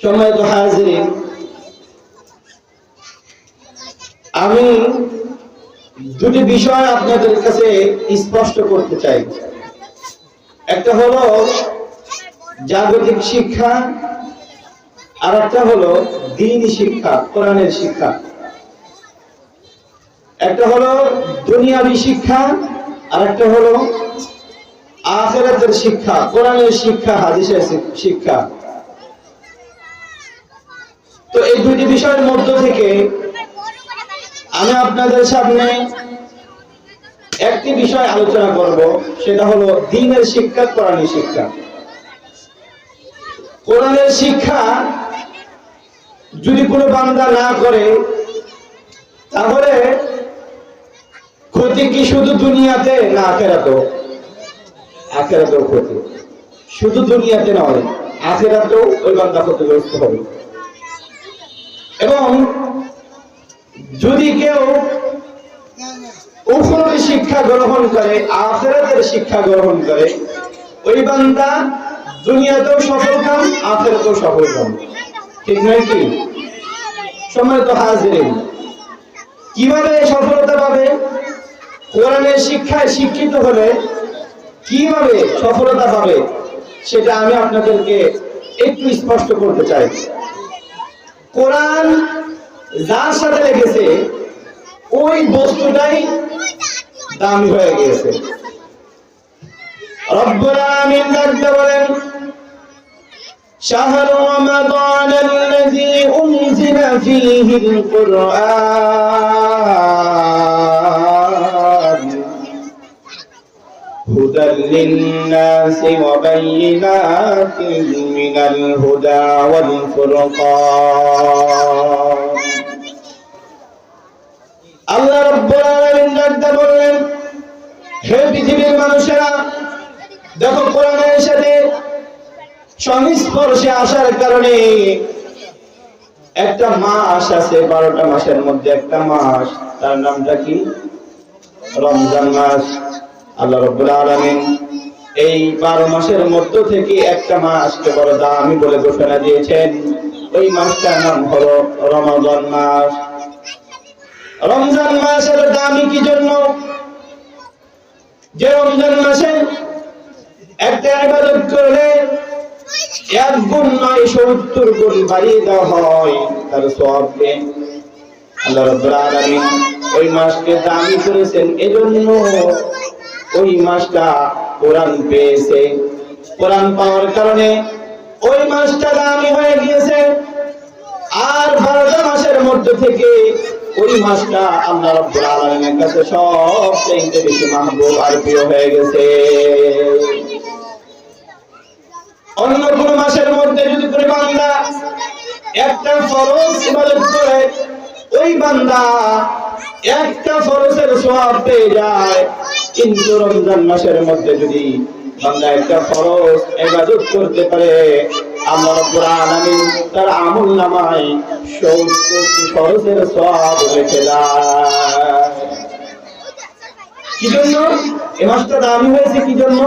সম্মানিত হাজিরিন, আমি দুটি বিষয় আপনাদের কাছে স্পষ্ট করতে চাই। একটা হলো জাগতিক শিক্ষা, আর একটা হলো দ্বীনি শিক্ষা, কোরআনের শিক্ষা। একটা হলো দুনিয়াবী শিক্ষা, আর একটা হলো আখিরাতের শিক্ষা, কোরআনের শিক্ষা, হাদিসের শিক্ষা। তো এই দুটি বিষয়ের মধ্য থেকে আমি আপনাদের সামনে একটি বিষয় আলোচনা করব, সেটা হলো দ্বীনের শিক্ষা, কোরআনের শিক্ষা। কোরআনের শিক্ষা যদি কোনো বান্দা না করে, তাহলে ক্ষতি কি শুধু দুনিয়াতে না আখিরাতেও? আখিরাতেও ক্ষতি, শুধু দুনিয়াতে নয়, আখিরাতেও ওই বান্দা ক্ষতিগ্রস্ত হবে। এবং যদি কেউ উখরবী শিক্ষা গ্রহণ করে, আখিরাতের শিক্ষা গ্রহণ করে, ওই বান্দা দুনিয়াতেও সফল কাম, আখিরাতেও সফল কাম। ঠিক নয় কি? সম্মানিত হাজিরিন, কিভাবে সফলতা পাবে? কোরআনের শিক্ষায় শিক্ষিত হলে কিভাবে সফলতা পাবে, সেটা আমি আপনাদেরকে একটু স্পষ্ট করতে চাই। কোরআন যার সাথে লেগেছে, ওই বস্তুটাই দামি হয়ে গিয়েছে। রব্বুল আমিন ডাকতে বলেন, শাহরু রমাদান আল্লাযী উনজিলা ফীহিল কুরআন হুদাল লিন-নাসি ওয়া বায়িনাতিন মিনাল হুদা ওয়াল ফুরকান। আল্লাহ রাব্বুল আলামিন ডাকতে বললেন, হে পৃথিবীর মানুষেরা, দেখো কোরআনের সাথে সংস্পর্শে আসার কারণে একটা মাস আছে, 12টা মাসের মধ্যে একটা মাস, তার নামটা কি? রমজান মাস। আল্লাহ রাব্বুল আলামিন এই 12 মাসের মধ্য থেকে একটা মাসকে বড় দামি বলে ঘোষণা দিয়েছেন। ওই মাসটার নাম হলো রমজান মাস। রমজান মাসের দামি কি জন্য? যে রমজান মাসে একটা ইবাদত করলে 1 গুণ নয় 70 গুণ বাড়িয়ে দেওয়া হয় তার সওয়াবকে। আল্লাহ রাব্বুল আলামিন ওই মাসকে দামি করেছেন, এজন্য ওই মাসটা কোরআন পেয়েছে। কোরআন পাওয়ার কারণে ওই মাসটা দামি হয়ে গিয়েছে। আর 12টা মাসের মধ্যে থেকে ওই মাসটা আল্লাহ রাব্বুল আলামিনের কাছে সবচেয়ে বেশি মাহবুব আর প্রিয় হয়ে গেছে। অন্য কোন মাসের মধ্যে যদি কোনো বান্দা একটা ফরজ ইবাদত করে, ওই বান্দা একটা ফরজের সওয়াব পেয়ে যায়। কিন্তু রমজান মাসের মধ্যে যদি বান্দা একটা ফরজ ইবাদত করতে পারে, আল্লাহ রাব্বুল আলামিন তার আমলনামায় 70টি ফরজের সওয়াব লিখে দেয়। কি জন্য এই মাসটা দামি হয়েছে? কি জন্য?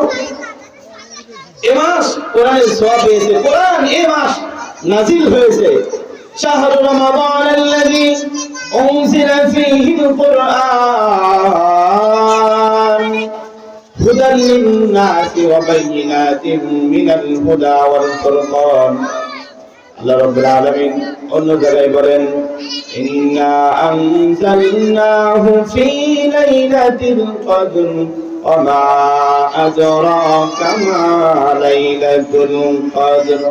এ মাস কোরআনের সওয়াব পেয়েছে। কোরআন এই মাস নাজিল হয়েছে। শাহরু রমাদান আল্লাযী উনজিলা ফীহিল কুরআন হুদাল লিন-নাসি ওয়া বায়িনাতিন মিনাল হুদা ওয়াল ফুরকান। আল্লাহ রাব্বুল আলামিন অন্য জায়গায় বলেন, ইন্না আনজালনাহু ফী লাইলাতিল কদর ওয়া মা আদরাকা মা লাইলাতুল কদর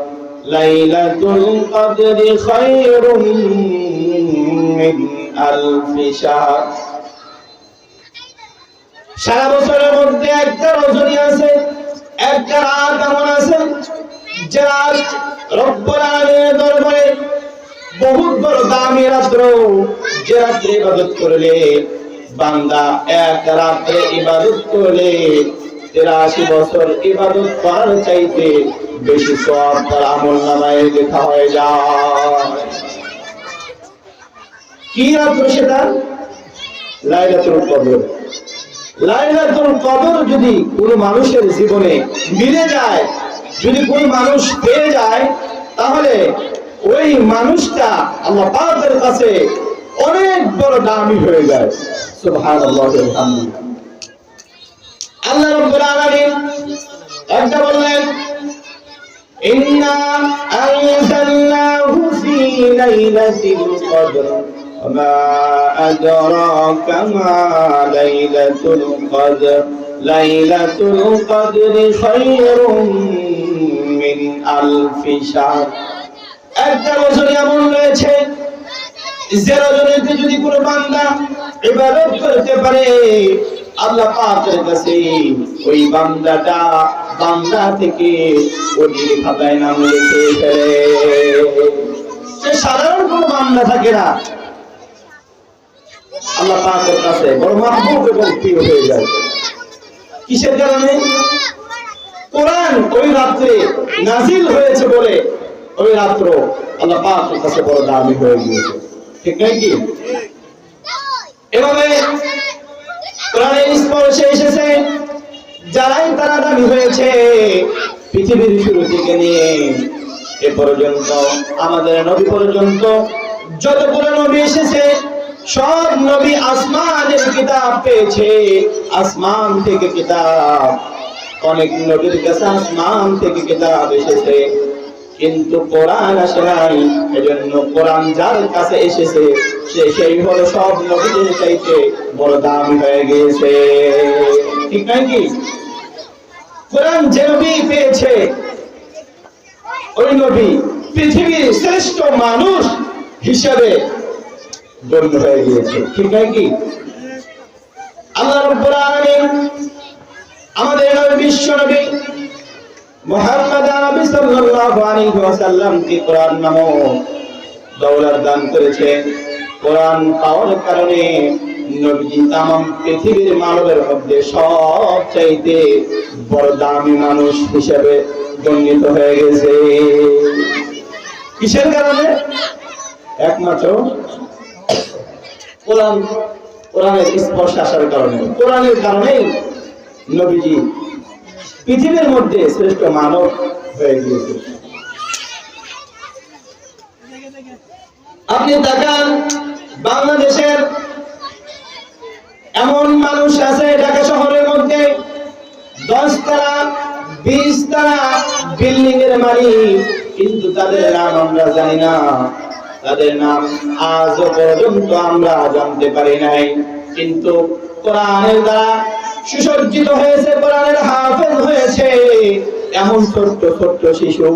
লাইলাতুল কদরি খায়রুম মিন আলফি শাহর। সারা বছরের মধ্যে একটা রজনী আছে, একটা রাত এমন আছে যে রাত রব্বুল আলামিনের দরবারে বহুত বড় দামি রাত্র। যে রাত্রে ইবাদত করলে বান্দা, এক রাত্রে ইবাদত করলে 83 বছর ইবাদত করার চাইতে বেশি সওয়াব তার আমলনামায় লেখা হয়ে যায়। কি রাত্র সেটা? লাইলাতুল কদর। লাইলাতুল কদর যদি কোনো মানুষের জীবনে মিলে যায়, যদি কোনো মানুষ পেয়ে যায়, তাহলে ওই মানুষটা আল্লাহ পাকের কাছে অনেক বড় দামি হয়ে যায়। সুবহানাল্লাহ ওয়া বিহামদিহি। আল্লাহ রাব্বুল আলামিন একটা বললেন ইন্না আনজালনাহু ফি লাইলাতিল কদর ওয়া মা আদরাকা মা লাইলাতুল কদর লাইলাতুল কদরি খায়রুম মিন আলফি শাহর। একটা বছর এমন রয়েছে যে রজনীতে যদি কোনো বান্দা ইবাদত করতে পারে আল্লাহ পাকের কাছে ওই বান্দা থেকে ওই খাতায় নাম লিখে ফেলে। সে সাধারণ কোনো বান্দা থাকে না, আল্লাহ পাকের কাছে বড় মাহবুব এবং প্রিয় হয়ে যায়। কিসের কারণে? কোরআন ওই রাত্রে নাজিল হয়েছে বলে ওই রাত্র আল্লাহ পাকের কাছে বড় দামি হয়ে গিয়েছে। ঠিক নয় কি? এভাবে কোরআনের স্পর্শে এসেছে যারাই তারা দামি হয়েছে পৃথিবীর শুরু থেকে নিয়ে এ পর্যন্ত আমাদের নবী পর্যন্ত যতগুলো নবী এসেছে সব নবী আসমানের কিতাব পেয়েছে, আসমান থেকে কিতাব। অনেক নবীর কাছে আসমান থেকে কিতাব এসেছে কিন্তু কোরআন আসে নাই। এজন্য কোরআন যার কাছে এসেছে সেই হলো সব নবীদের চাইতে বড় দামি হয়ে গিয়েছে। ঠিক নয় কি? কোরআন যে নবী পেয়েছে ওই নবী পৃথিবীর শ্রেষ্ঠ মানুষ হিসেবে গণ্য হয়ে গিয়েছে। ঠিক নয় কি? আল্লাহ রাব্বুল আলামিন আমাদের নবী বিশ্ব নবী মুহাম্মদ আরবি সাল্লাল্লাহু আলাইহি ওয়াসাল্লাম কে কোরআন নামক দৌলত দান করেছেন। কোরআন পাওয়ার কারণে নবীজি तमाम পৃথিবীর মানবের মধ্যে সবচাইতে বড় দামি মানুষ হিসেবে গণ্যিত হয়ে গেছে। কিসের কারণে? একমাত্র কোরআনের স্পর্শ আসার কারণে। কোরআনের কারণেই নবীজি পৃথিবীর মধ্যে শ্রেষ্ঠ মানব হয়ে গিয়েছে। আপনি তাকান, বাংলাদেশের এমন মানুষ আছে ঢাকা শহরের মধ্যে 10 তলা 20 তলা বিল্ডিং এর মালিক, কিন্তু তাদের নাম আমরা জানি না, তাদের নাম আজও পর্যন্ত আমরা জানতে পারি নাই। কিন্তু কোরআনের দ্বারা সুসজ্জিত হয়েছে, কোরআনের হাফেজ হয়েছে এমন ছোট্ট ছোট্ট শিশু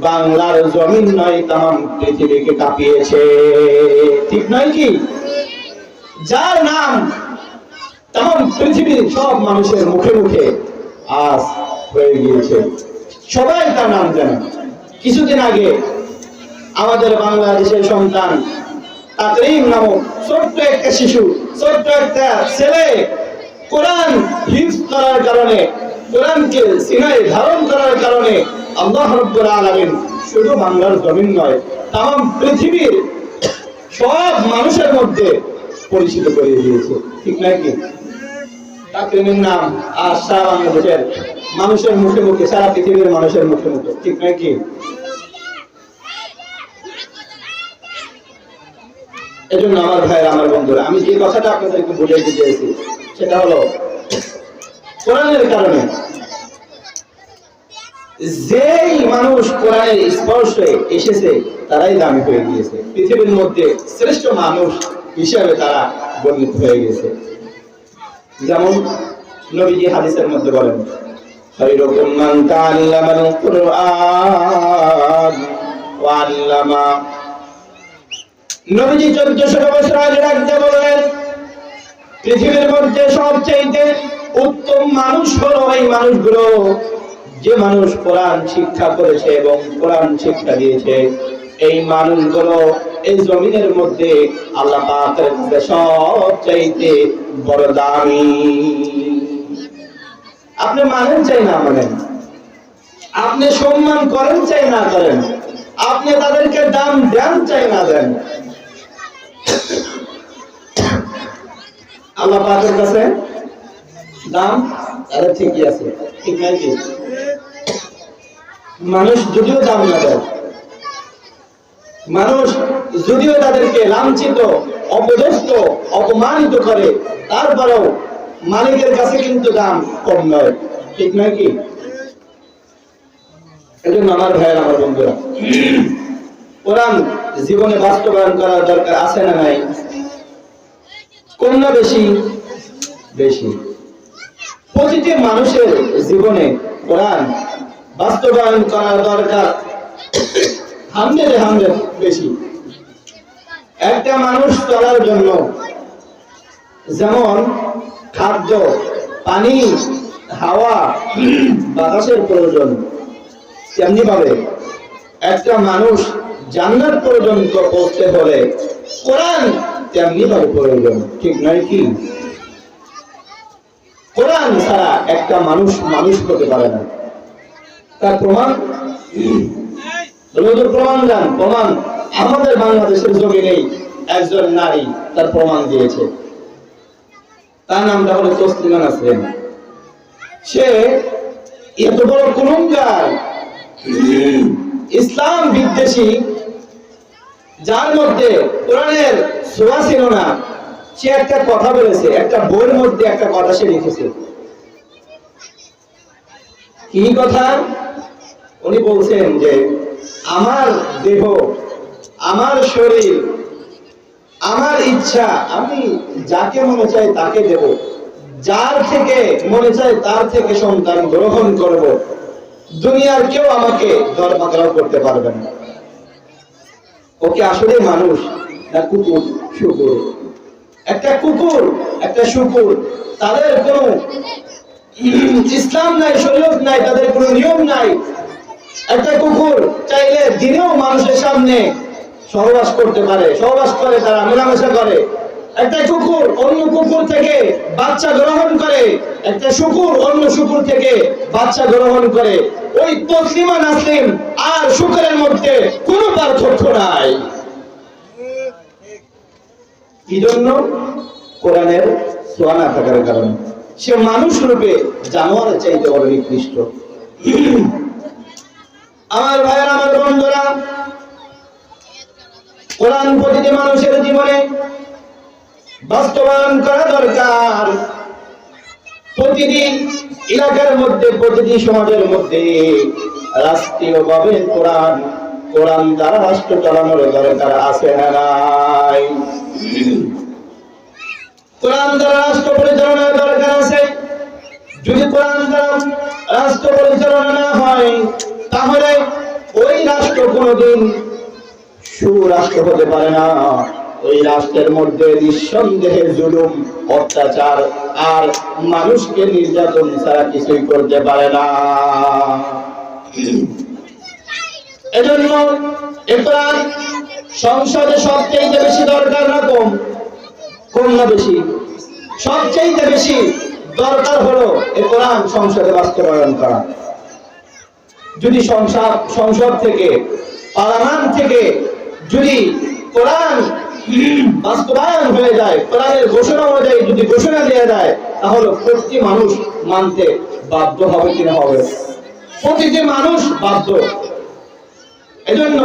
বাংলার জমিন নয় तमाम পৃথিবীকে কাঁপিয়েছে। ঠিক নয় কি? যার নাম तमाम পৃথিবীর সব মানুষের মুখে মুখে আজ হয়ে গিয়েছে, সবাই তার নাম জানে। কিছুদিন আগে আমাদের বাংলাদেশের সন্তান তাকরিম নামক ছোট্ট একটা শিশু, ছোট্ট একটা ছেলে কোরআন হিফজ করার কারণে, কোরআনকে সিনায় ধারণ করার কারণে আল্লাহ রাব্বুল আলামিন শুধু বাংলার জমিন নয় तमाम পৃথিবীর সব মানুষের মধ্যে পরিচিত করে দিয়েছে। ঠিক নয় কি? তাকরিমের নাম আজ সারা বাংলাদেশের মানুষের মুখে মুখে, সারা পৃথিবীর মানুষের মুখে মুখে। ঠিক নয় কি? এজন্য আমার ভাইয়েরা, আমার বন্ধুরা, আমি যে কথাটা আপনাদেরকে বুঝাইতে চেয়েছি সেটা হলো কোরআনের কারণে যেই মানুষ কোরআনের স্পর্শে এসেছে তারাই দামি হয়ে গিয়েছে, পৃথিবীর মধ্যে শ্রেষ্ঠ মানুষ হিসেবে তারা গণ্যিত হয়ে গেছে। যেমন নবীজি হাদিসের মধ্যে বলেন খায়রুকুম মান তাআল্লামাল কুরআন ওয়া আল্লামা। নবীজি 1400 বছর আগে রাখতে বলেন পৃথিবীর মধ্যে সবচেয়ে উত্তম মানুষ হলো এই মানুষগুলো যে মানুষ কোরআন শিক্ষা করেছে এবং কোরআন শিক্ষা দিয়েছে। এই মানুষগুলো এই জমিনের মধ্যে আল্লাহ পাকের কাছে সবচাইতে বড় দামি। আপনি মানেন চাই না মানেন, আপনি সম্মান করেন চাই না করেন, আপনি তাদেরকে দাম দেন চাই না দেন, আল্লাহ পাকের কাছে দাম তাদের ঠিকই আছে। ঠিক নাই কি? মানুষ যদিও দাম না দেয়, মানুষ যদিও তাদেরকে লাঞ্ছিত, অপদস্থ, অপমানিত করে, তারপরেও মালিকের কাছে কিন্তু দাম কম নয়, ঠিক নয় কি? এজন্য আমার ভাইয়ের, আমার বন্ধুরা, কোরআন জীবনে বাস্তবায়ন করার দরকার আছে না নাই? কম না বেশি? বেশি। প্রতিটি মানুষের জীবনে কোরআন বাস্তবায়ন করার দরকার 100 বেশি। একটা মানুষ চলার জন্য যেমন খাদ্য, পানি, হাওয়া, বাতাসের প্রয়োজন, তেমনি ভাবে একটা মানুষ জান্নাত পর্যন্ত পৌঁছতে হলে কোরআন তেমনি ভাবে প্রয়োজন, ঠিক নয় কি? কোরআন ছাড়া একটা মানুষ মানুষ হতে পারে না। তার প্রমাণ প্রমাণ আমাদের বাংলাদেশের জমিনেই একজন নারী তার প্রমাণ দিয়েছে। তার নামটা হলো তসলিমা নাসরিন। সে এত বড় কুলঙ্গার, ইসলাম বিদ্বেষী, যার মধ্যে কোরআনের ছোঁয়া ছিল না, সে একটা কথা বলেছে, একটা বইয়ের মধ্যে একটা কথা সে লিখেছে। কি কথা? উনি বলছেন যে আমার দেহ, আমার শরীর, আমার ইচ্ছা, আমি যাকে মনে চাই তাকে দেব, যার থেকে মনে চাই তার থেকে সন্তান গ্রহণ করব, দুনিয়ার কেউ আমাকে দরপাকড়াও করতে পারবে না। ওকে আসলে মানুষ না কুকুর, শুকুর? একটা কুকুর, একটা শুকুর, তাদের কোনো ইসলাম নাই, শরীয়ত নাই, তাদের কোনো নিয়ম নাই। একটা কুকুর চাইলে দিনেও মানুষের সামনে সহবাস করতে পারে, সহবাস করে, তারা মেলামেশা করে। একটা কুকুর অন্য কুকুর থেকে বাচ্চা গ্রহণ করে, একটা শুকুর অন্য শুকুর থেকে বাচ্চা গ্রহণ করে। ওই তসলিমা নাসরিন আর শুকুরের মধ্যে কোনো পার্থক্য নাই। কি জন্য? কোরআনের ছোঁয়া না থাকার কারণে। সে মানুষ রূপে জানোয়ারের চাইতে বড় নিকৃষ্ট। আমার ভাইয়েরা, আমার বন্ধুরা, কোরআন প্রতিটি মানুষের জীবনে বাস্তবায়ন করা দরকার। প্রতিটি এলাকার মধ্যে, প্রতিটি সমাজের মধ্যে রাষ্ট্রীয়ভাবে কোরআন দ্বারা রাষ্ট্র চালানোর দরকার আছে না নাই? কোরআন দ্বারা রাষ্ট্র পরিচালনার দরকার আছে। যদি কোরআন দ্বারা রাষ্ট্র পরিচালনা না হয়, তাহলে ওই রাষ্ট্র কোনদিন সুরাষ্ট্র হতে পারে না। ওই রাষ্ট্রের মধ্যে নিঃসন্দেহে জুলুম, অত্যাচার আর মানুষকে নির্যাতন ছাড়া কিছুই করতে পারে না। এজন্য কোরআন সংসদে সবচেয়ে বেশি দরকার না কম? কম না বেশি? সবচেয়ে বেশি দরকার হলো কোরআন সংসদে বাস্তবায়ন করা। যদি সংসদ থেকে, পার্লামেন্ট থেকে যদি কোরআন বাস্তবায়ন হয়ে যায়, কোরআনের ঘোষণা অনুযায়ী যদি ঘোষণা দেওয়া যায়, তাহলে প্রতিটি মানুষ মানতে বাধ্য হবে কিনা? হবে। প্রতিটি মানুষ বাধ্য। এজন্য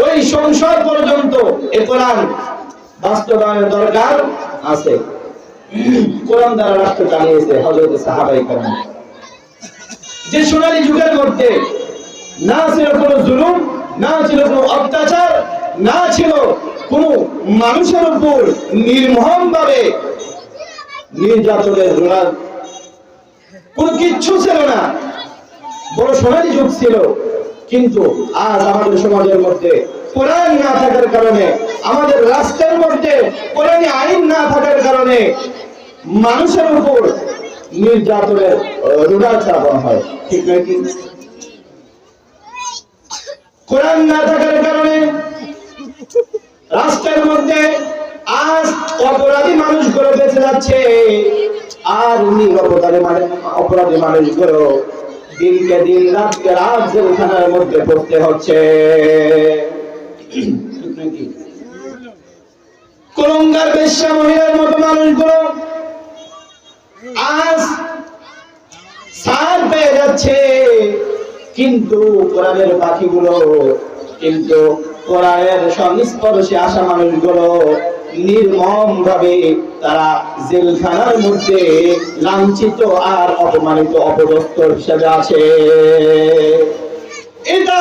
ওই সংসদ পর্যন্ত কোরআন বাস্তবায়নের দরকার আছে। কোরআন দ্বারা রাষ্ট্র চালিয়েছে হযরত সাহাবায়ে কেরাম। যে সোনালী যুগের মধ্যে না ছিল কোনো জুলুম, না ছিল কোনো অত্যাচার, না ছিল কোনো মানুষের উপর নির্মম ভাবে নির্যাতনের কোনো কিচ্ছু ছিল না, বড় সোনালী যুগ ছিল। কিন্তু আজ আমাদের সমাজের মধ্যে কোরআন না থাকার কারণে, আমাদের রাষ্ট্রের মধ্যে কোরআনী আইন না থাকার কারণে মানুষের উপর নির্যাতনের রোডার চাপানো হয়, ঠিক নয় কি? কোরআন না থাকার কারণে রাষ্ট্রের মধ্যে আজ অপরাধী মানুষগুলো বেঁচে যাচ্ছে, আর অপরাধী মানুষগুলো দিনকে দিন, রাতকে রাত জেলখানার মধ্যে পড়তে হচ্ছে। কুলঙ্গার বেশ্যা মহিলার মতো মানুষগুলো আজ ছাড় পেয়ে যাচ্ছে, কিন্তু কোরআনের পাখিগুলো কিন্তু কোরআনের সংস্পর্শে আসা মানুষগুলো নির্মম ভাবে তারা জেলখানার মধ্যে লাঞ্ছিত আর অপমানিত অপদস্থ হিসেবে আছে। এটা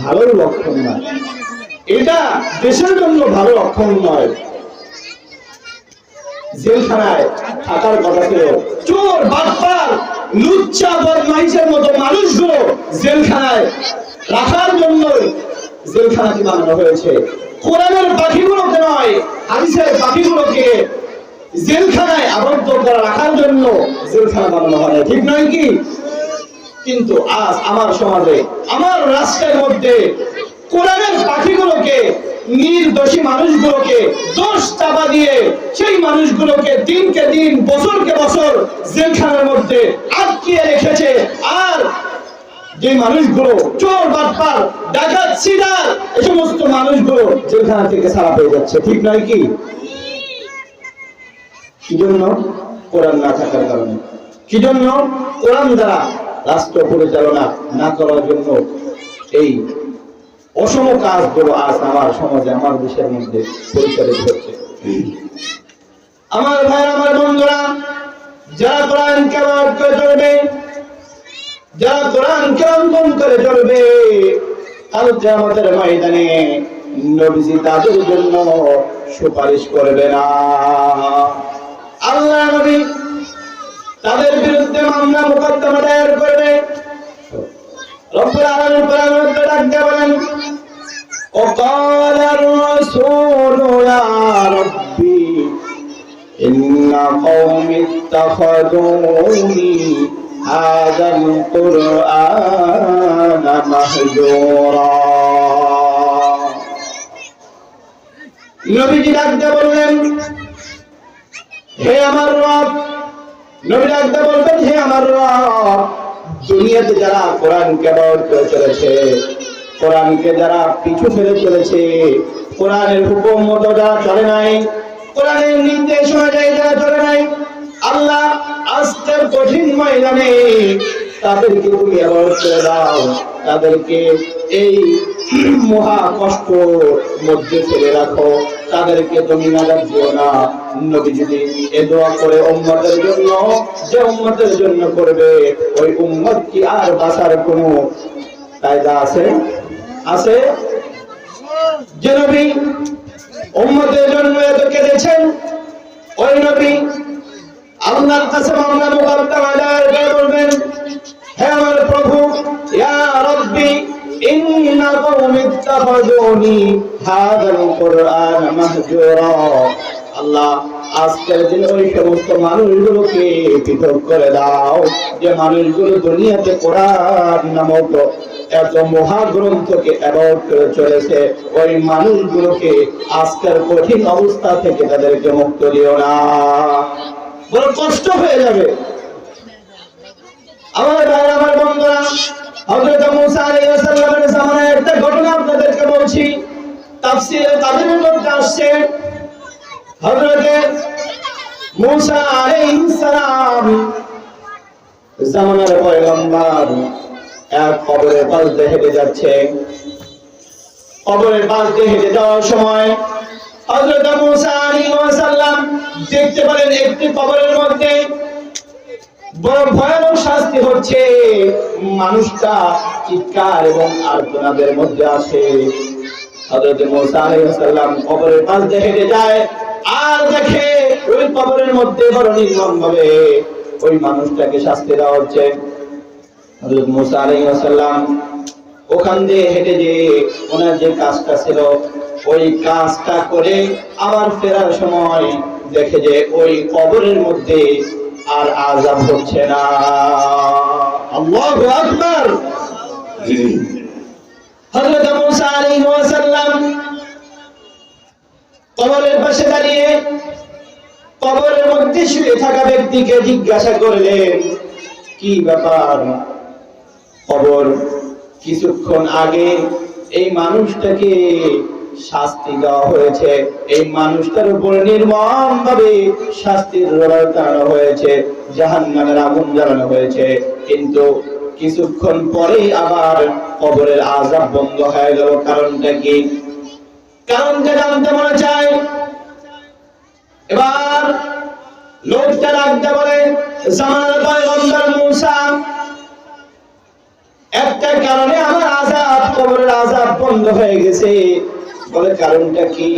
ভালো লক্ষণ নয়, এটা দেশের জন্য ভালো লক্ষণ নয়। জেলখানায় থাকার কথা ছিল চোর বাটপার লুচ্চা বদমাইশের মতো মানুষগুলো জেলখানায় রাখার জন্য জেলখানাটি বানানো হয়েছে। কোরআনের পাখিগুলোকে নয়, হাদিসের পাখিগুলোকে জেলখানায় আবদ্ধ করে রাখার জন্য জেলখানা বানানো হয়, ঠিক নয় কি? কিন্তু আজ আমার সমাজে, আমার রাষ্ট্রের মধ্যে কোরআনের পাখিগুলোকে, নির্দোষী মানুষগুলোকে দোষ চাপা দিয়ে সেই মানুষগুলোকে দিনকে দিন বছরকে বছর জেলখানার মধ্যে আটকিয়ে রেখেছে। আর যে মানুষগুলো চোর বাটপার ডাকাত সিটার এই সমস্ত মানুষগুলো জেলখানা থেকে ছাড়া পেয়ে যাচ্ছে, ঠিক নয় কি? কি জন্য? কোরআন না থাকার কারণে। কি জন্য? কোরআন দ্বারা রাষ্ট্র পরিচালনা না করার জন্য এই অসম কাজগুলো আজ আমার সমাজে, আমার দেশের মধ্যে পরিচালিত হচ্ছে। আমার ভাই, আমার বন্ধুরা, যারা কোরআনকে পাঠ করে চলবে, যারা কোরআনকে অঙ্কন করে চলবে, কাল কিয়ামতের ময়দানে নবীজি তাদের জন্য সুপারিশ করবে না। আল্লাহ নবী তাদের বিরুদ্ধে মামলা মোকদ্দমা দায়ের করবে। রব্বুল আলামিন কোরআনের মধ্যে ডাকতে বলেন, وقال الرسول يا ربي إن قومي اتخذوني هذا القرآن مهجورا। নবীজি ডাকতে বললেন, হে আমার রব, নবী ডাকতে বলবেন, হে আমার রব, দুনিয়াতে যারা কোরআনকে পাঠ করে চলেছে, কোরআনকে যারা পিছু ফেলে চলেছে, কোরআনের হুকুম মতো যারা চলে নাই, কোরআনের নির্দেশ অনুযায়ী যারা চলে নাই, আল্লাহ আজকের কঠিন ময়দানে তাদেরকে তুমি অ্যাভয়েড করে দাও, তাদেরকে এই মহা কষ্ট মধ্যে ফেলে রাখো, তাদেরকে তুমি নাজাত দিও না। নবী যদি এ দোয়া করে উম্মতের জন্য, যে উম্মতের জন্য করবে, ওই উম্মত কি আর বাঁচার কোনো কায়দা আছে? আছে? যে নবী উম্মতের জন্য এত কেঁদেছেন, ওই নবী আল্লাহর কাছে মামলা মোকদ্দমা দায়ের করে বলবেন, হে আমার প্রভু, ইয়া রাব্বি ইন্না কওমি ইত্তাখাযুনি হাযাল কুরআন মাহজুরা। আল্লাহ আজকের দিন ওই সমস্ত মানুষগুলোকে পৃথক করে দাও, যে মানুষগুলো দুনিয়াতে কোরআন নামক এত মহাগ্রন্থকে অ্যাভয়েড করে চলেছে, ওই মানুষগুলোকে আজকের কঠিন অবস্থা থেকে তাদেরকে মুক্ত দিও না। বড় কষ্ট হয়ে যাবে। আমার ভাই, আমার বন্ধুরা, হযরত মুসা আলাইহিস সালামের জামানায় একটা ঘটনা আপনাদেরকে বলছি, তাফসীরে কাবীরের মধ্যে আসছে। হযরত মুসা আলাইহিস সালাম জামানার পয়গম্বর এক কবরের পাশ দিয়ে হেঁটে যাচ্ছে। কবরের পাশ দিয়ে হেঁটে যাওয়ার সময় হযরত মুসা আলাইহিস সালাম দেখতে পেলেন একটি কবরের মধ্যে বড় ভয়ানক শাস্তি হচ্ছে। মানুষটা চিৎকার এবং আর্তনাদের মধ্যে আছে। হযরত মুসা আলাইহিস সালাম কবরের পাশ দিয়ে হেঁটে যায় আর দেখে ওই কবরের মধ্যে বড় নির্মম ভাবে ওই মানুষটাকে শাস্তি দেওয়া হচ্ছে। হযরত মুসা আলাইহিস সালাম ওখান দিয়ে হেঁটে যে ওনার যে কাজটা ছিল, ওই কাজটা করে আবার ফেরার সময় দেখে যে ওই কবরের মধ্যে আর আযাব হচ্ছে না। আল্লাহু আকবার। হযরত মুসা আলাইহিস সালাম কবরের পাশে দাঁড়িয়ে কবরের মধ্যে শুয়ে থাকা ব্যক্তিকে জিজ্ঞাসা করলেন, কি ব্যাপার? কবর কিছুক্ষণ আগে এই মানুষটাকে শাস্তি দেওয়া হয়েছে, এই মানুষটার উপর নির্মম ভাবে শাস্তির রোলার টানানো হয়েছে, জাহান্নামের আগুন জ্বালানো হয়েছে, কিন্তু কিছুক্ষণ পরেই আবার কবরের আযাব বন্ধ হয়ে গেল। কারণটা কি? কারণটা জানতে মনে চায়। এবার লোকটা ডাকতে বলে, জামানার পয়গম্বর মূসা, একটা কারণে আমার আযাব, কবরের আযাব বন্ধ হয়ে গেছে। বলে কারণটা কি?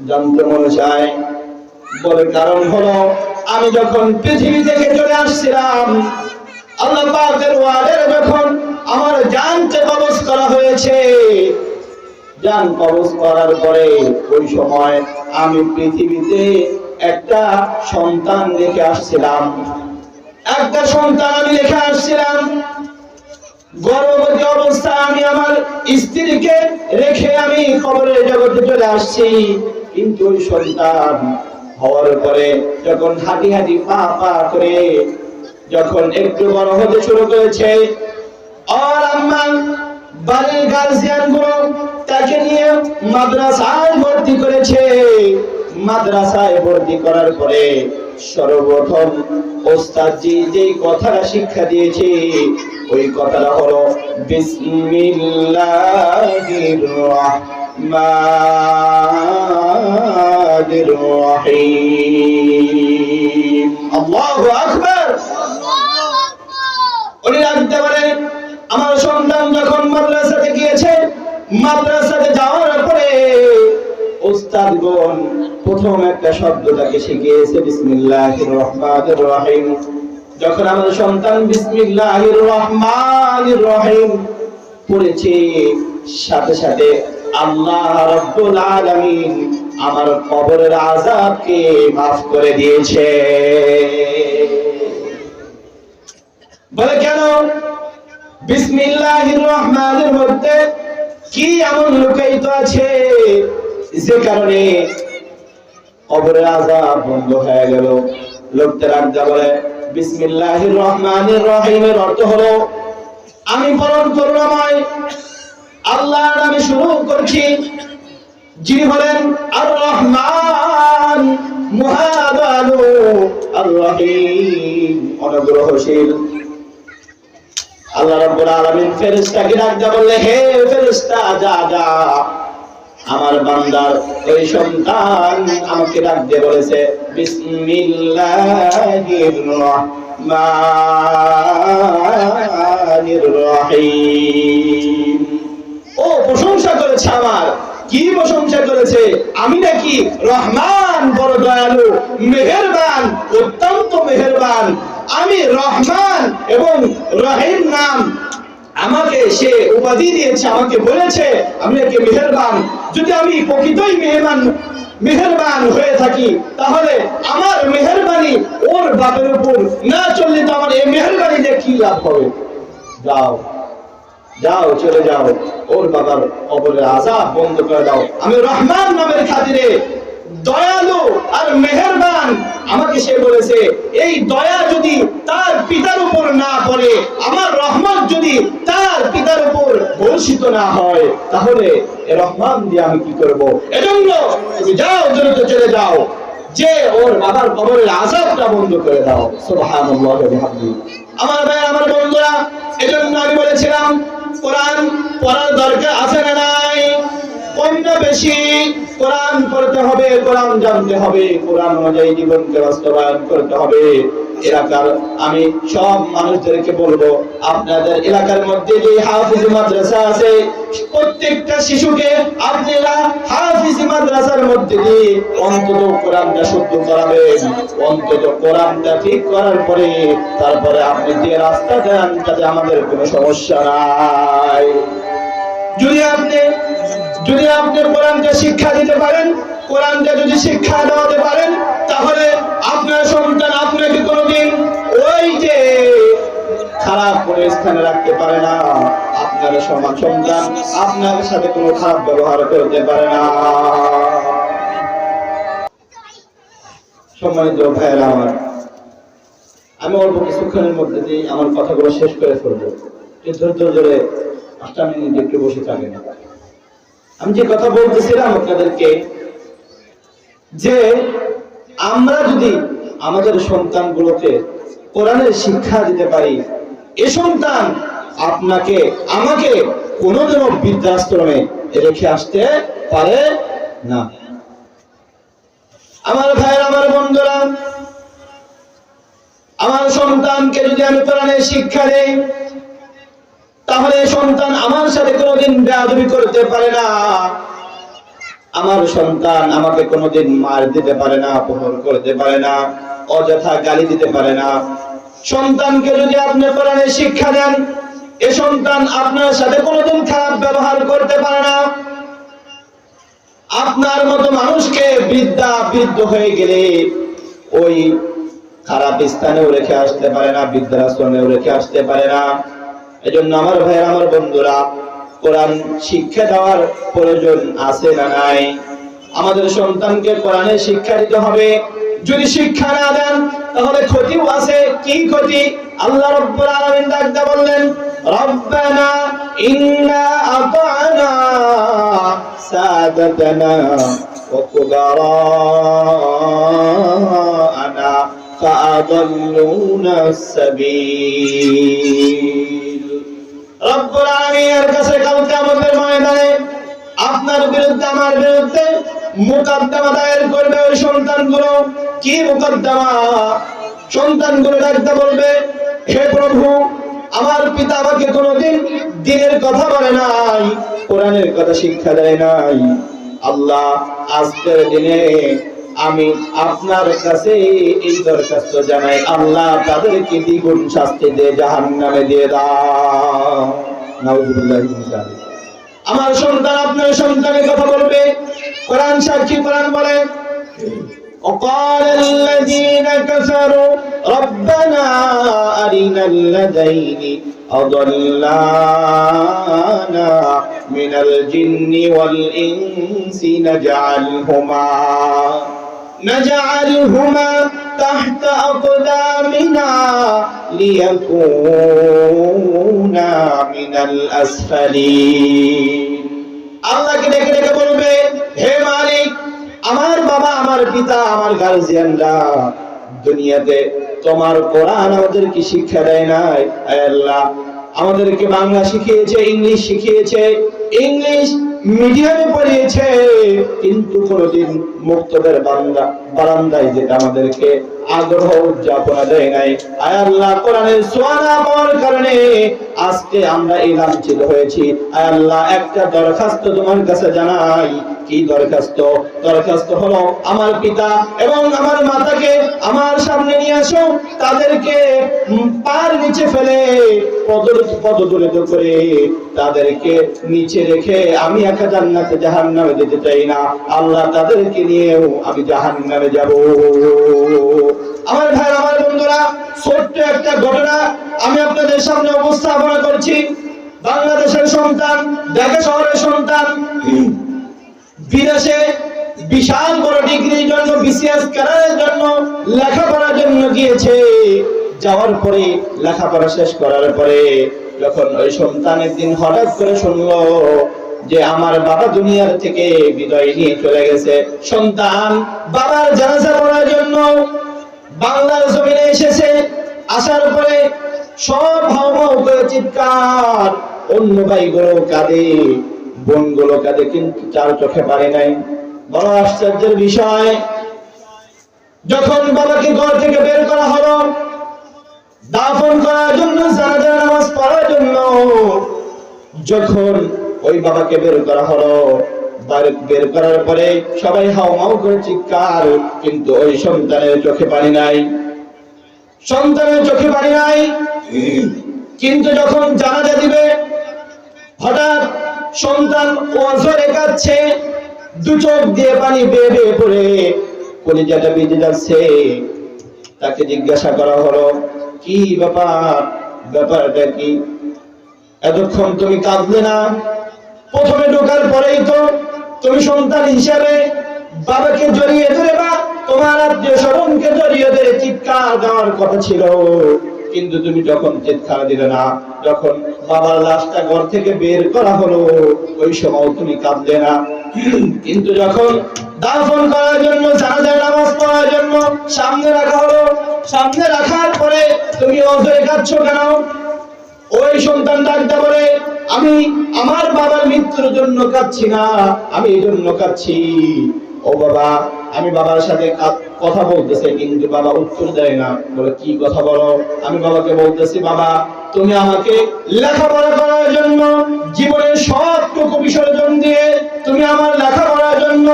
জানতে মনে চায়। বলে কারণ হলো, আমি যখন পৃথিবী থেকে চলে আসছিলাম, আল্লাহ পাকের ওয়াদায় যখন আমার জানকে কবজ করা হয়েছে, জান কবজ করার পরে ওই সময় আমি পৃথিবীতে একটা সন্তান রেখে আসছিলাম। একটা সন্তান আমি রেখে আসছিলাম। গর্ভবতী অবস্থায় আমি আমার স্ত্রীকে রেখে আমি কবরের জগতে চলে আসছি। কিন্তু ওই সন্তান হওয়ার পরে যখন হাঁটি হাঁটি পা পা করে যখন একটু বড় হতে শুরু করেছে, আর আম্মা বাড়ির গার্জিয়ান গুলো তাকে নিয়ে মাদ্রাসায় ভর্তি করেছে। মাদ্রাসায় ভর্তি করার পরে সর্বপ্রথম ওস্তাদজি যেই কথাটা শিক্ষা দিয়েছে, ওই কথাটা হলো বিসমিল্লাহির রাহমানির রহিম। আল্লাহু আকবার। উনি রাখতে পারেন, আমার সন্তান যখন মাদ্রাসাতে গিয়েছে, মাদ্রাসাতে যাওয়ার পরে ওস্তাদগণ প্রথম একটা শব্দ তাকে শিখিয়েছে, বিসমিল্লাহির রহমানির রহিম। যখন আমার সন্তান বিসমিল্লাহির রহমানির রহিম পড়েছে, সাথে সাথে আল্লাহ রাব্বুল আলামিন আমার কবরের আযাবকে মাফ করে দিয়েছে। বলে কেন? বিসমিল্লাহির রহমানির মধ্যে কি এমন লুকায়িত আছে যে কারণে কবরের আযাব বন্ধ হয়ে গেল? লোকটা রাখতে বলে, বিসমিল্লাহির রহমানির রহিমের অর্থ হলো, আমি পরম করুণাময় আল্লাহর নামে শুরু করছি, যিনি হলেন আর রহমান, মহাদয়ালু, আর রহিম, অনুগ্রহশীল। আল্লাহ রাব্বুল আলামিন ফেরেশতাকে ডাকতে বললে, হে ফেরেশতা, যা যা, আমার বান্দার ওই সন্তান আমাকে ডাকতে বলেছে, বিসমিল্লাহির রহমানির রহিম। ও প্রশংসা করেছে আমার। কি প্রশংসা করেছে? আমি নাকি রহমান, বড় দয়ালু, মেহেরবান, অত্যন্ত মেহেরবান। আমি রহমান এবং রহিম নাম আমাকে সে উপাধি দিয়েছে, আমাকে বলেছে আমি নাকি মেহেরবান। যদি আমি প্রকৃতই মেহেরবান হয়ে থাকি, তাহলে আমার মেহেরবানি ওর বাপের উপর না চললে তো আমার এই মেহেরবানি দিয়ে কি লাভ হবে? যাও যাও, চলে যাও, ওর বাবার কবরের আযাব বন্ধ করে দাও। আমি রহমান নামের খাতিরে, দয়ালু আর মেহেরবান আমাকে সে বলেছে, এই দয়া যদি তার পিতার উপর না পড়ে, আমার রহমত যদি তার পিতার উপর বর্ষিত না হয়, তাহলে এ রহমান দিয়ে আমি কি করব? এজন্য তুমি যাও, দ্রুত চলে যাও, যে ওর বাবার কবরের আযাবটা বন্ধ করে দাও। সুবহানাল্লাহ ওয়া বিহামদিহি। আমার ভাই, আমার বন্ধুরা, এজন্য আমি বলেছিলাম কোরআন পড়ার দরকার আছে না নাই? কম না বেশি কোরআন পড়তে হবে, কোরআন জানতে হবে, কোরআন অনুযায়ী জীবনকে বাস্তবায়ন করতে হবে। এলাকার আমি সব মানুষদেরকে বলবো, আপনাদের এলাকার মধ্যে যে হাফিজি মাদ্রাসা আছে, প্রত্যেকটা শিশুকে আপনারা হাফিজি মাদ্রাসার মধ্যে দিয়ে অন্তত কোরআনটা শুদ্ধ করাবেন। অন্তত কোরআনটা ঠিক করার পরে তারপরে আপনি যে রাস্তা দেন, তাতে আমাদের কোনো সমস্যা নাই। যদি আপনি কোরআনকে শিক্ষা দিতে পারেন, কোরআনকে যদি শিক্ষা দেওয়াতে পারেন, তাহলে আপনার সন্তান আপনাকে কোনোদিন ওই যে খারাপ কোনো স্থানে রাখতে পারে না। আপনার সন্তান আপনার সাথে কোনো খারাপ ব্যবহার করতে পারে না। সম্মানিত ভাইয়েরা আমার, আমি অল্প কিছুক্ষণের মধ্যে দিয়ে আমার কথাগুলো শেষ করে ফেলবো। ধৈর্য ধরে 5 মিনিট একটু বসে থাকেন। আমি যে কথা বলতেছিলাম আপনাদেরকে, যে আমরা যদি আমাদের সন্তানগুলোকে কোরআনের শিক্ষা দিতে পারি, এ সন্তান আপনাকে আমাকে কোনোদিনও বৃদ্ধাশ্রমে রেখে আসতে পারে না। আমার ভাইয়ের, আমার বন্ধুরা, আমার সন্তানকে যদি আমি কোরআনের শিক্ষা দেই, তাহলে সন্তান আমার সাথে কোনোদিন বেয়াদবি করতে পারে না। আমার সন্তান আমাকে কোনোদিন মার দিতে পারে না, অপমান করতে পারে না, অযথা গালি দিতে পারে না। সন্তানকে যদি আপনি কোরআনের শিক্ষা দেন, এ সন্তান আপনার সাথে কোনোদিন খারাপ ব্যবহার করতে পারে না। আপনার মতো মানুষকে বৃদ্ধ হয়ে গেলে ওই খারাপ স্থানেও রেখে আসতে পারে না, বৃদ্ধাশ্রমেও রেখে আসতে পারে না। এজন্য আমার ভাইয়েরা, আমার বন্ধুরা, কোরআন শিক্ষা দেওয়ার প্রয়োজন আছে না নাই? আমাদের সন্তানকে কোরআনের শিক্ষা দিতে হবে। যদি শিক্ষা না দেন তাহলে ক্ষতিও আছে। কি ক্ষতি? আল্লাহ রাব্বুল আলামিন ডাকতে বললেন, রব্বানা ইন্না আতা'না সাদাতানা ওয়া কুবারা'না ফাআদাল্লুনা সাবিল। রব্বুল আলামিনের কাছে কাল কিয়ামতের ময়দানে আপনার বিরুদ্ধে, আমার বিরুদ্ধে মুকদ্দমা দায়ের করবে ওই সন্তানগুলো। কি মুকদ্দমা? সন্তানগুলো ডাকতে বলবে, হে প্রভু, আমার পিতা আমাকে কোনোদিন দ্বীনের কথা বলে নাই, কোরআনের কথা শিক্ষা দেয় নাই। আল্লাহ, আজকের দিনে আমি আপনার কাছে এই দরখাস্ত জানাই, আল্লাহ তাদেরকে দ্বিগুণ শাস্তি দিয়ে জাহান্নামে দিয়ে দাও। নাউযুবিল্লাহি মিন যালিক। আমার সন্তান আপনার সন্তানের কথা বলবে। কোরআন সাক্ষী, কোরআন বলে, وقال الذين كفروا ربنا أرنا الذين أضلانا من الجن والإنس نجعلهما تحت أقدامنا ليكونا من الأسفلين। আল্লাহকে ডেকে ডেকে বলবে, হে মালিক, আমার বাবা, আমার পিতা, আমার গার্জিয়ানরা দুনিয়াতে তোমার কোরআন আমাদেরকে শিক্ষা দেয় নাই। আয় আল্লাহ, আমাদেরকে বাংলা শিখিয়েছে, ইংলিশ শিখিয়েছে, ইংলিশ মিডিয়ামে পড়িয়েছে, কিন্তু কোনোদিন মুক্তবের বারান্দায় যেতে আমাদেরকে আগ্রহ উদযাপনা দেয় নাই। আয় আল্লাহ, কোরআনের ছোঁয়া পাওয়ার কারণে আজকে আমরা এই লাঞ্ছিত হয়েছি। আয় আল্লাহ, একটা দরখাস্ত তোমার কাছে জানাই। কি দরখাস্ত? দরখাস্ত হলো, আমার পিতা এবং আমার মাতাকে আমার সামনে নিয়ে আসো, তাদেরকে পার নিচে ফেলে পদদলিত করে তাদেরকে নিচে রেখে আমি একা জান্নাতে জাহান্নামে যেতে চাই না। আল্লাহ, তাদেরকে নিয়েও আমি জাহান্নামে যাব। আমার ভাই, আমার বন্ধুরা, ছোট্ট একটা ঘটনা আমি আপনাদের সামনে উপস্থাপনা করছি। বাংলাদেশের সন্তান, ঢাকা শহরের সন্তান, বিদেশে বিশাল বড় ডিগ্রির জন্য, বিসিএস ক্যাডারের জন্য লেখাপড়ার জন্য গিয়েছে। যাওয়ার পরে, লেখাপড়া শেষ করার পরে, যখন ওই সন্তানের দিন হঠাৎ করে শুনলো যে আমার বাবা দুনিয়ার থেকে বিদায় নিয়ে চলে গেছে, সন্তান বাবার জানাজা পড়ার জন্য বাংলার জমিনে এসেছে। আসার পরে সব হাউমাউ করে চিৎকার, অন্য ভাইগুলো কাঁদে, বোনগুলো কাঁদে, কিন্তু তার চোখে পানি নাই। বড় আশ্চর্যের বিষয়, যখন বাবাকে ঘর থেকে বের করা হলো দাফন করার জন্য, জানাজার নামাজ পড়ার জন্য, যখন ওই বাবাকে বের করা হলো, বের করার পরে সবাই হাউমাউ করে চিৎকার, কিন্তু ওই সন্তানের চোখে পানি নাই, সন্তানের চোখে পানি নাই। কিন্তু যখন জানাজা দিবে, হঠাৎ সন্তান অঝরে কাঁদছে, দু চোখ দিয়ে পানি বেয়ে বেয়ে পড়ে কলিজাটা ভিজে যাচ্ছে। তাকে জিজ্ঞাসা করা হলো, কি ব্যাপার, ব্যাপারটা কি? এতক্ষণ তুমি কাঁদলে না? প্রথমে ঢোকার পরেই তো তুমি সন্তান হিসেবে বাবাকে জড়িয়ে ধরে বা তোমার আত্মীয় স্বজনকে জড়িয়ে ধরে চিৎকার দেওয়ার কথা ছিল, কিন্তু তুমি যখন চিৎকার দিলে না, যখন বাবার লাশটা ঘর থেকে বের করা হলো, ওই সময় তুমি কাঁদলে না। কিন্তু যখন দাফন করার জন্য, জানাজার নামাজ পড়ার জন্য সামনে রাখা হলো, সামনে রাখার পরে তুমি অঝরে কাঁদছো কেন? ওই সন্তান ডাকতে বলে, আমি আমার বাবার মৃত্যুর জন্য কাঁদছি না, আমি এই জন্য কাঁদছি, ও বাবা আমি বাবার সাথে কথা বলতেছি কিন্তু বাবা উত্তর দেয় না। বলে কি কথা বলো? আমি বাবাকে বলতেছি, বাবা তুমি আমাকে লেখাপড়া করার জন্য জীবনের সবটুকু বিসর্জন দিয়ে তুমি আমার লেখাপড়ার জন্য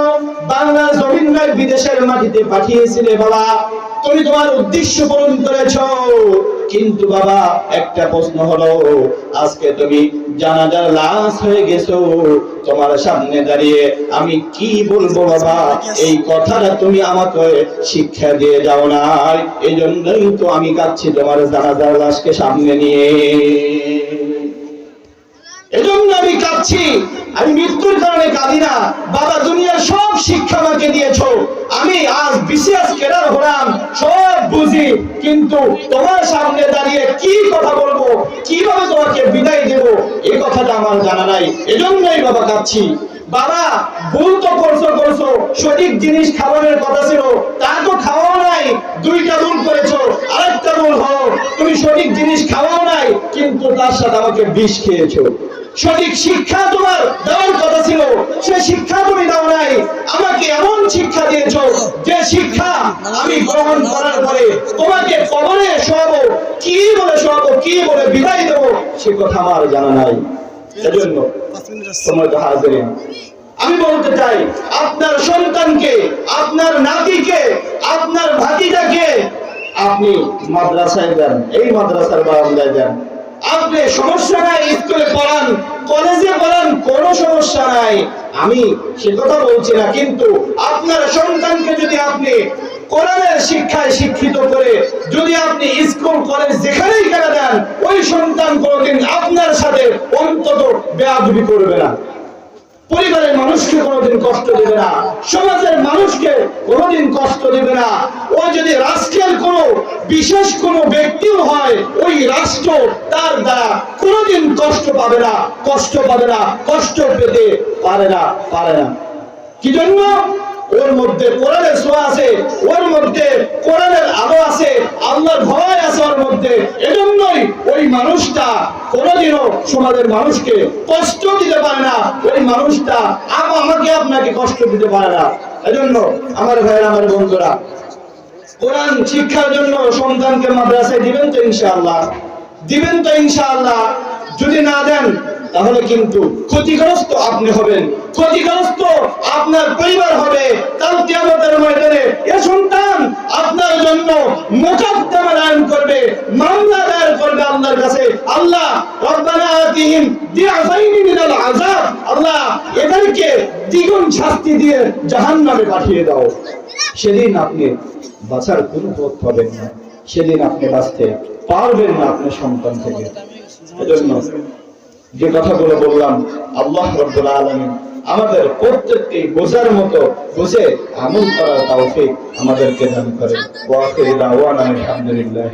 বাংলার জমিন নয় বিদেশের মাটিতে পাঠিয়েছিলে বাবা, তুমি তোমার উদ্দেশ্য পূরণ করেছো, কিন্তু বাবা একটা প্রশ্ন হলো, আজকে তুমি জানাজার লাশ হয়ে গেছো, তোমার সামনে দাঁড়িয়ে আমি কি বলবো বাবা? এই কথাটা তুমি আমাকে শিক্ষা দিয়ে যাও নাই, এই জন্যই তো আমি কাঁদছি তোমার জানাজার লাশকে সামনে নিয়ে, এজন্য আমি কাঁদছি। আমি মৃত্যুর কারণে কাঁদি না বাবা, দুনিয়ার সব শিক্ষা আমাকে দিয়েছো, আমি আজ বিশেষ ক্যাডার হলাম, সব বুঝি, কিন্তু তোমার সামনে দাঁড়িয়ে কি কথা বলবো, কিভাবে তোমাকে বিদায় দেব, এই কথাটা আমার জানা নাই, এজন্যই বাবা কাঁদছি। বাবা ভুল তো করছো, সঠিক জিনিস খাবারের কথা ছিল তা তো খাওয়াও নাই, দুইটা ভুল করেছো, আরেকটা ভুল হলো তুমি সঠিক জিনিস খাওয়াও নাই কিন্তু তার সাথে আমাকে বিষ খেয়েছো। সঠিক শিক্ষা তোমার দেওয়ার কথা ছিল, সে শিক্ষা তুমি দাও নাই, আমাকে এমন শিক্ষা দিয়েছো যে শিক্ষা আমি গ্রহণ করার পরে তোমাকে কবরে শোয়াবো, কি বলে শোয়াবো, কি বলে বিদায় দেবো, সে কথা আমার জানা নাই। এজন্য তোমার হাজিরিন আমি বলতে চাই, আপনার সন্তানকে, আপনার নাতিকে, আপনার ভাতিজাকে আপনি মাদ্রাসায় দেন, এই মাদ্রাসার বারান্দায় দেন, আপনি সমস্যা নাই স্কুলে পড়ান, কলেজে পড়ান, কোনো সমস্যা নাই, আমি সে কথা বলছি না, কিন্তু আপনার সন্তানকে যদি আপনি কোরআনের শিক্ষায় শিক্ষিত করে যদি আপনি স্কুল কলেজ যেখানেই কেন দেন, ওই সন্তান কোনোদিন আপনার সাথে অন্তত বেয়াদবি করবে না, পরিবারের মানুষকে কোনোদিন কষ্ট দেবে না, সমাজের মানুষকে কোনোদিন কষ্ট দেবে না। ও যদি রাষ্ট্রের কোনো বিশেষ কোনো ব্যক্তিও হয়, ওই রাষ্ট্র তার দ্বারা কোনোদিন কষ্ট পাবে না, কষ্ট পেতে পারে না। কি জন্য? ওর মধ্যে কোরআনের ছোঁয়া আছে, ওর মধ্যে কোরআনের আলো আছে, আল্লাহর ভয় আছে ওর মধ্যে, এজন্যই ওই মানুষটা কোনোদিনও সমাজের মানুষকে কষ্ট দিতে পারে না, ওই মানুষটা আমাকে আপনাকে কষ্ট দিতে পারে না। এজন্য আমার ভাইয়েরা, আমার বন্ধুরা, কোরআন শিক্ষার জন্য সন্তানকে মাদ্রাসায় দিবেন তো ইনশাআল্লাহ, দিবেন তো ইনশাআল্লাহ। যদি না দেন তাহলে কিন্তু ক্ষতিগ্রস্ত আপনি হবেন, ক্ষতিগ্রস্ত আপনার পরিবার হবে। কাল কিয়ামতের ময়দানে এ সন্তান আপনার জন্য মোকদ্দমা দায়ের করবে, মামলা দায়ের করবে আল্লাহর কাছে, আল্লাহ রব্বানা আতিহিম দিআফাইনি মিনাল আযাব, আল্লাহ এদেরকে দ্বিগুণ শাস্তি দিয়ে জাহান্নামে পাঠিয়ে দাও। সেদিন আপনি বাঁচার কোনো পথ পাবেন না, সেদিন আপনি বাঁচতে পারবেন না আপনার সন্তান থেকে। এজন্য যে কথাগুলো বললাম, আল্লাহ রাব্বুল আলামিন আমাদের প্রত্যেককে বোঝার মতো বুঝে আমল করার তৌফিক আমাদেরকে দান করেন। ওয়া আখিরু দাওয়ানা আলহামদুলিল্লাহ।